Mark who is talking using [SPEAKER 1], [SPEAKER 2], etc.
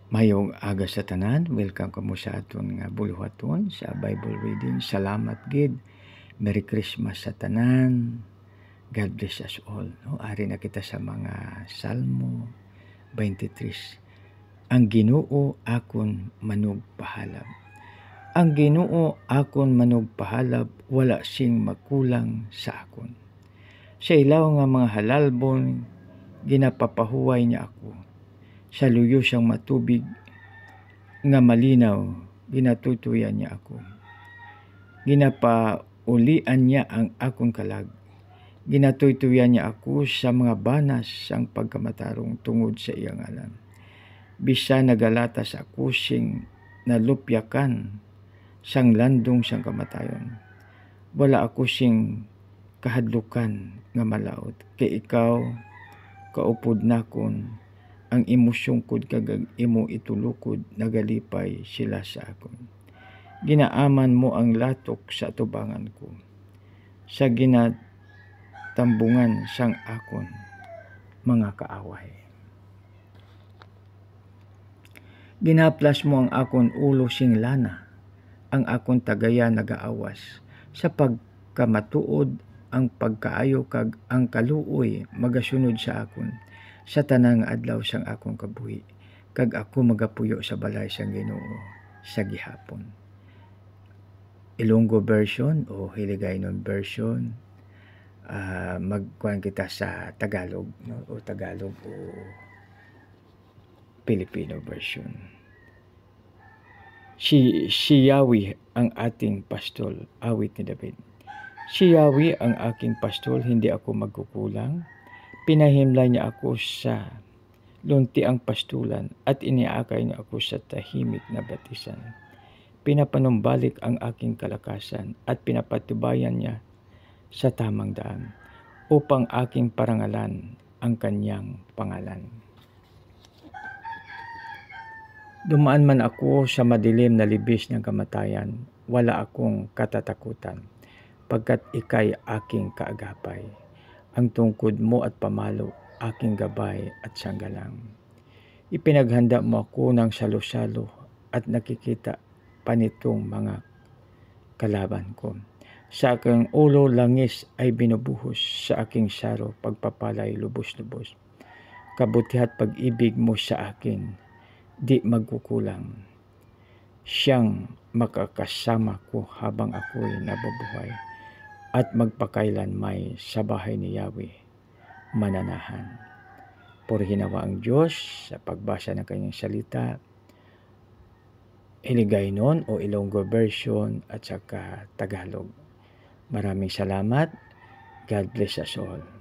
[SPEAKER 1] Mayong aga sa tanan, welcome kamo sa aton nga buluhaton sa Bible reading. Salamat gid. Merry Christmas sa tanan. God bless us all. No? Ari na kita sa mga Salmo 23. Ang Ginoo akon manugpahalab. Ang Ginoo akon manugpahalab, wala sing makulang sa akon. Sa ilaw nga mga halalbon, ginapapahuway niya ako. Sa luyo siyang matubig nga malinaw, ginatutuyan niya ako. Ginapaulian niya ang akong kalag. Ginatutuyan niya ako sa mga banas sang pagkamatarong tungod sa iyang ngalan. Bisa nagalatas ako sing nalupyakan sang landong sang kamatayon. Wala ako sing kahadlukan nga malaot. Kay ikaw kaupod nakon, ang imo sungkod kag imo itulukod nagalipay sila sa akon. Ginaaman mo ang latok sa atubangan ko. Sa ginatambungan sang akon mga kaaway. Ginaplas mo ang akon ulo sing lana, ang akon tagaya nagaawas. Sa pagkamatuod ang pagkaayo kag ang kaluoy magasunod sa akon. Sa tanang adlaw sang akong kabuhi, kag ako magapuyo sa balay sang Ginoo sa gihapon. Ilonggo version o Hiligaynon version, magkuhan kita sa Tagalog, no? O Tagalog o Filipino version. Si Yahweh ang ating pastol, awit ni David. Si Yahweh ang aking pastol, hindi ako magkukulang. Pinahimlay niya ako sa luntiang pastulan at iniakay niya ako sa tahimik na batisan. Pinapanumbalik ang aking kalakasan at pinapatubayan niya sa tamang daan upang aking parangalan ang kanyang pangalan. Dumaan man ako sa madilim na libis ng kamatayan, wala akong katatakutan, pagkat ikay aking kaagapay. Ang tungkod mo at pamalo, aking gabay at sanggalang. Ipinaghanda mo ako ng salo-salo at nakikita pa nitong mga kalaban ko. Sa aking ulo langis ay binubuhos, sa aking saro pagpapalay lubos-lubos. Kabutihan at pag-ibig mo sa akin, di magkukulang. Siyang makakasama ko habang ako'y nabubuhay. At magpakailan may sa bahay ni Yahweh mananahan. Purihin nawa ang Diyos sa pagbasa ng kanyang salita, Hiligaynon o Ilonggo version at saka Tagalog. Maraming salamat. God bless us all.